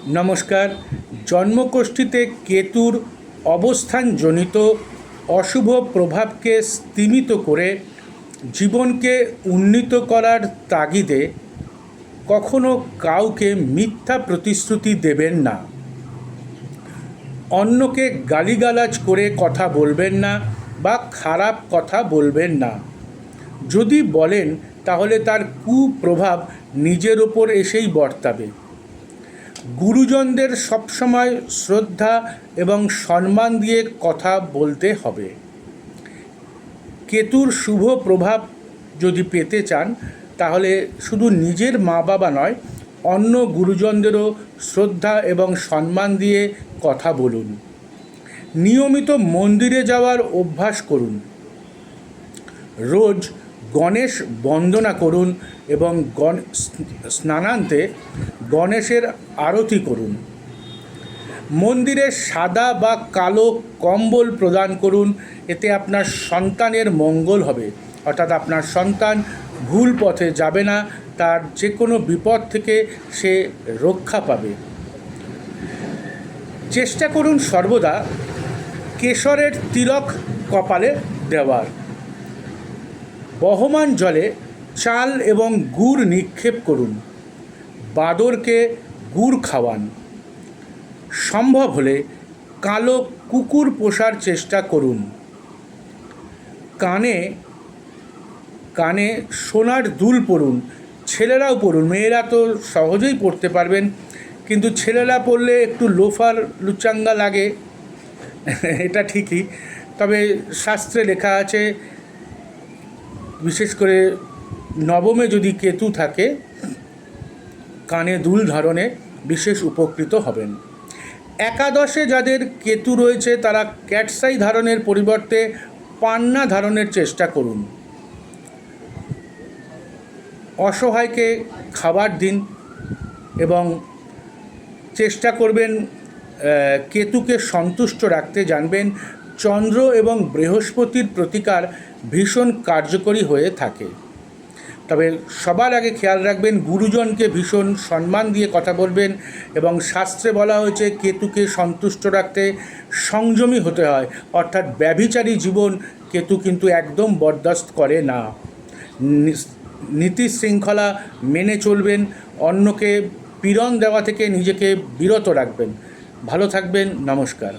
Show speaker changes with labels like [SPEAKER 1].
[SPEAKER 1] নমস্কার। জন্মকুষ্ঠিতে কেতুর অবস্থানজনিত অশুভ প্রভাবকে স্তিমিত করে জীবনকে উন্নীত করার তাগিদে কখনো কাউকে মিথ্যা প্রতিশ্রুতি দেবেন না। অন্যকে গালিগালাজ করে কথা বলবেন না বা খারাপ কথা বলবেন না। যদি বলেন তাহলে তার কুপ্রভাব নিজের ওপর এসেই বর্তাবে। গুরুজনদের সবসময় শ্রদ্ধা এবং সম্মান দিয়ে কথা বলতে হবে। কেতুর শুভ প্রভাব যদি পেতে চান তাহলে শুধু নিজের মা বাবা নয়, অন্য গুরুজনদেরও শ্রদ্ধা এবং সম্মান দিয়ে কথা বলুন। নিয়মিত মন্দিরে যাওয়ার অভ্যাস করুন। রোজ গণেশ বন্দনা করুন এবং স্নানান্তে গণেশের আরতি করুন। মন্দিরে সাদা বা কালো কম্বল প্রদান করুন, এতে আপনার সন্তানের মঙ্গল হবে, অর্থাৎ আপনার সন্তান ভুল পথে যাবে না, তার যে কোনো বিপদ থেকে সে রক্ষা পাবে। চেষ্টা করুন সর্বদা কেশরের তিলক কপালে দেওয়ার। বহমান জলে চাল এবং গুড় নিক্ষেপ করুন। বাদরকে গুড় খাওয়ান। সম্ভব হলে কালো কুকুর পোষার চেষ্টা করুন। কানে কানে সোনার দুল পরুন। ছেলেরাও পরুন, মেয়েরা তো সহজেই পরতে পারবেন, কিন্তু ছেলেরা পরলে একটু লোফার লুচাঙ্গা লাগে, এটা ঠিকই। তবে শাস্ত্রে লেখা আছে, বিশেষ করে নবমে যদি কেতু থাকে, কানে দুল ধারণে বিশেষ উপকৃত হবেন। একাদশে যাদের কেতু রয়েছে তারা ক্যাটসাই ধারণের পরিবর্তে পান্না ধারণের চেষ্টা করুন। অসহায়কে খাবার দিন এবং চেষ্টা করবেন কেতুকে সন্তুষ্ট রাখতে। জানবেন চন্দ্র এবং বৃহস্পতির প্রতিকার ভীষণ কার্যকরী হয়ে থাকে। তবে সবার আগে খেয়াল রাখবেন গুরুজনকে ভীষণ সম্মান দিয়ে কথা বলবেন, এবং শাস্ত্রে বলা হয়েছে কেতুকে সন্তুষ্ট রাখতে সংযমী হতে হয়, অর্থাৎ ব্যভিচারী জীবন কেতু কিন্তু একদম বরদাস্ত করে না। নীতি শৃঙ্খলা মেনে চলবেন, অন্যকে পীড়ন দেওয়া থেকে নিজেকে বিরত রাখবেন। ভালো থাকবেন, নমস্কার।